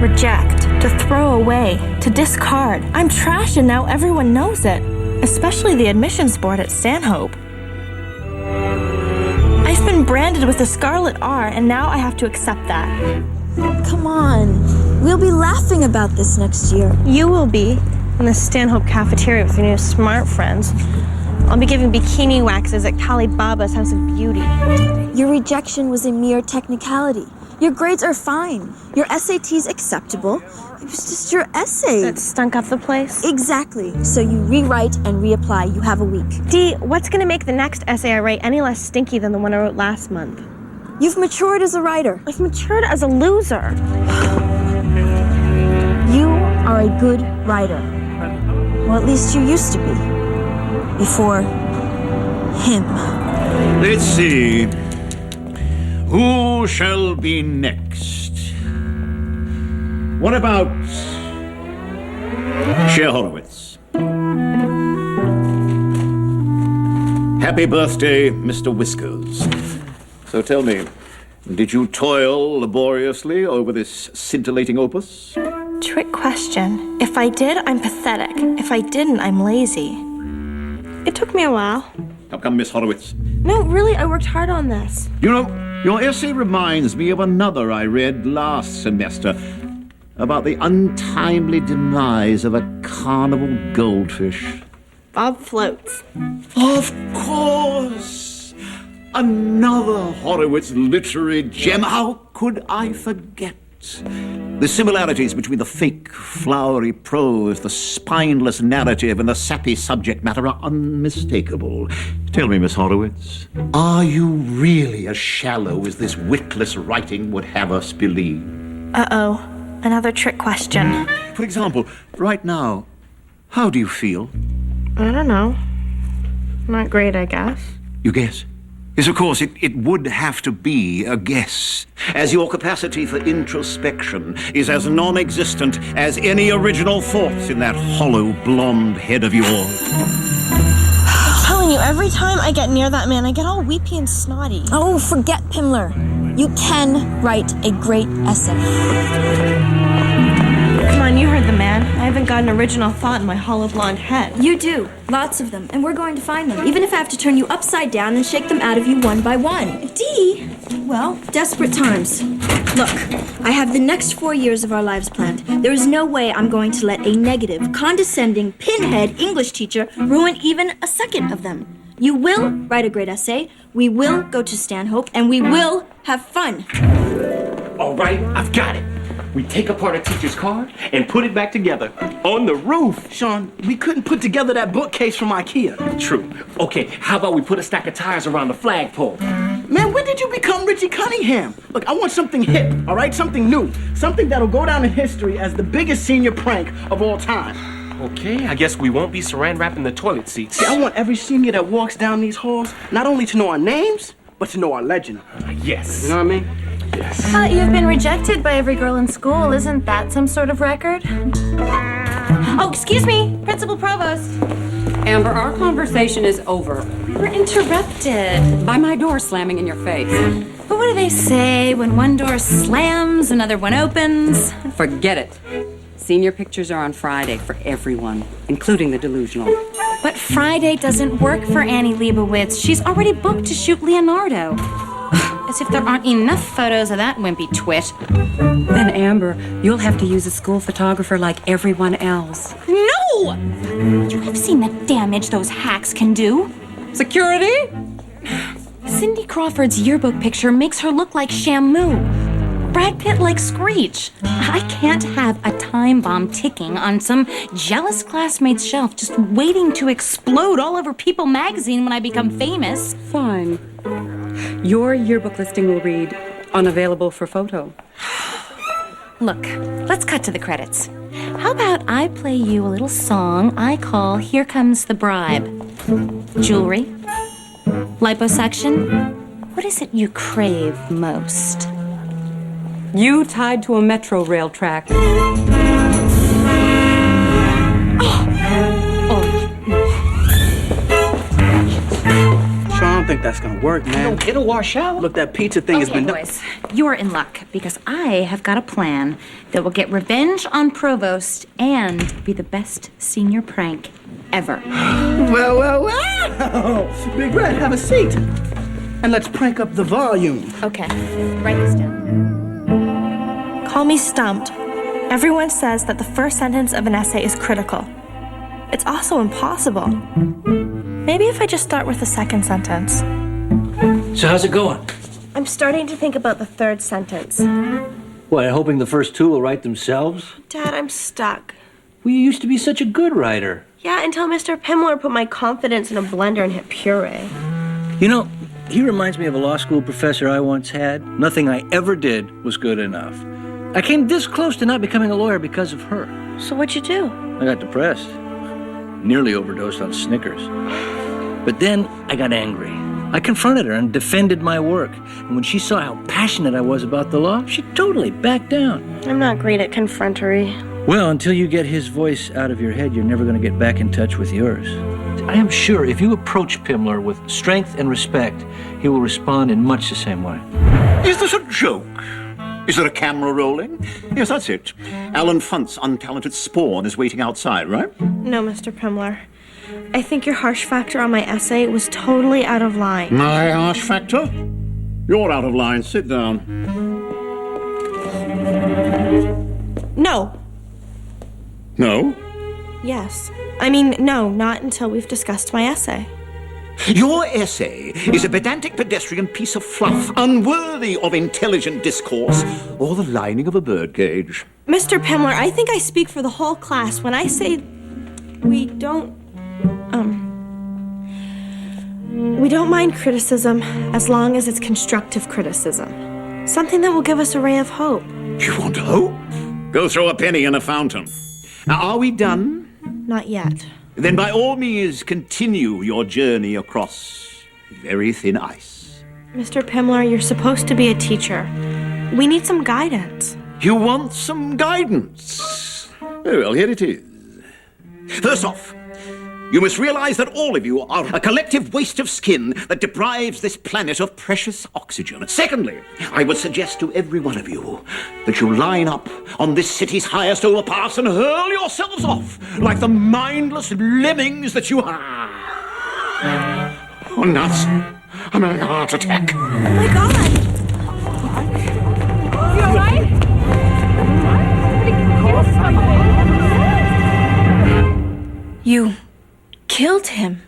reject, to throw away, to discard. I'm trash and now everyone knows it, especially the admissions board at Stanhope. I've been branded with a scarlet R and now I have to accept that. Come on. We'll be laughing about this next year. You will be in the Stanhope cafeteria with your new smart friends. I'll be giving bikini waxes at Kali Baba's House of Beauty. Your rejection was a mere technicality. Your grades are fine. Your SAT's acceptable. It was just your essay. That stunk up the place? Exactly. So you rewrite and reapply. You have a week. Dee, what's going to make the next essay I write any less stinky than the one I wrote last month? You've matured as a writer. I've matured as a loser. You are a good writer. Well, at least you used to be. Before him. Let's see. Who shall be next? What about Cher Horowitz? Happy birthday, Mr. Whiskers. So tell me, did you toil laboriously over this scintillating opus? Trick question. If I did, I'm pathetic. If I didn't, I'm lazy. It took me a while. How come, Miss Horowitz? No, really, I worked hard on this. You know, your essay reminds me of another I read last semester about the untimely demise of a carnival goldfish. Bob floats. Of course! Another Horowitz literary gem. How could I forget? The similarities between the fake, flowery prose, the spineless narrative, and the sappy subject matter are unmistakable. Tell me, Miss Horowitz, are you really as shallow as this witless writing would have us believe? Uh-oh. Another trick question. For example, right now, how do you feel? I don't know. Not great, I guess. You guess? Yes, of course, it would have to be a guess, as your capacity for introspection is as non-existent as any original thoughts in that hollow blonde head of yours. I'm telling you, every time I get near that man, I get all weepy and snotty. Oh, forget Pimler. You can write a great essay. Come on, you heard the man. I haven't got an original thought in my hollow blonde head. You do. Lots of them. And we're going to find them. Even if I have to turn you upside down and shake them out of you one by one. Dee! Well, desperate times. Look, I have the next 4 years of our lives planned. There is no way I'm going to let a negative, condescending, pinhead English teacher ruin even a second of them. You will write a great essay, we will go to Stanhope, and we will have fun. All right, I've got it. We take apart a teacher's car and put it back together on the roof. Sean, we couldn't put together that bookcase from IKEA. True. Okay, how about we put a stack of tires around the flagpole? Man, when did you become Richie Cunningham? Look, I want something hip, all right? Something new. Something that'll go down in history as the biggest senior prank of all time. Okay, I guess we won't be saran wrapping the toilet seats. See, I want every senior that walks down these halls not only to know our names, but to know our legend. Yes. You know what I mean? Yes. You've been rejected by every girl in school. Isn't that some sort of record? Oh, excuse me, Principal Provost. Amber, our conversation is over. We were interrupted. By my door slamming in your face. But what do they say? When one door slams, another one opens? Forget it. Senior pictures are on Friday for everyone, including the delusional. But Friday doesn't work for Annie Leibovitz. She's already booked to shoot Leonardo. As if there aren't enough photos of that wimpy twit. Then, Amber, you'll have to use a school photographer like everyone else. No! You have seen the damage those hacks can do. Security? Cindy Crawford's yearbook picture makes her look like Shamu. Brad Pitt like Screech. I can't have a time bomb ticking on some jealous classmate's shelf just waiting to explode all over People magazine when I become famous. Fine. Your yearbook listing will read, unavailable for photo. Look, let's cut to the credits. How about I play you a little song I call Here Comes the Bribe? Jewelry? Liposuction? What is it you crave most? You tied to a metro rail track. Sean, think that's gonna work, man. No, it'll wash out. Look, that pizza thing has Okay, been done. boys, you're in luck because I have got a plan that will get revenge on Provost and be the best senior prank ever. Well. Big Red, have a seat. And let's prank up the volume. Okay, write this down. Call me stumped. Everyone says that the first sentence of an essay is critical. It's also impossible. Maybe if I just start with the second sentence. So how's it going? I'm starting to think about the third sentence. What, hoping the first two will write themselves? Dad, I'm stuck. Well, you used to be such a good writer. Yeah, until Mr. Pimler put my confidence in a blender and hit puree. You know, he reminds me of a law school professor I once had. Nothing I ever did was good enough. I came this close to not becoming a lawyer because of her. So what'd you do? I got depressed. Nearly overdosed on Snickers. But then I got angry. I confronted her and defended my work. And when she saw how passionate I was about the law, she totally backed down. I'm not great at confrontery. Well, until you get his voice out of your head, you're never going to get back in touch with yours. I am sure if you approach Pimler with strength and respect, he will respond in much the same way. Is this a joke? Is there a camera rolling? Yes, that's it. Alan Funt's untalented spawn is waiting outside, right? No, Mr. Pimler. I think your harsh factor on my essay was totally out of line. My harsh factor? You're out of line. Sit down. No. No? Yes. I mean, no, not until we've discussed my essay. Your essay is a pedantic pedestrian piece of fluff, unworthy of intelligent discourse or the lining of a birdcage. Mr. Pimler, I think I speak for the whole class when I say we don't mind criticism as long as it's constructive criticism. Something that will give us a ray of hope. You want hope? Go throw a penny in a fountain. Now, are we done? Not yet. Then by all means continue your journey across very thin ice. Mr. Pimler, you're supposed to be a teacher. We need some guidance. You want some guidance? Very well, here it is. First off, you must realize that all of you are a collective waste of skin that deprives this planet of precious oxygen. Secondly, I would suggest to every one of you that you line up on this city's highest overpass and hurl yourselves off like the mindless lemmings that you are. Oh, nuts. I'm having a heart attack. Oh my God! You all right? You killed him.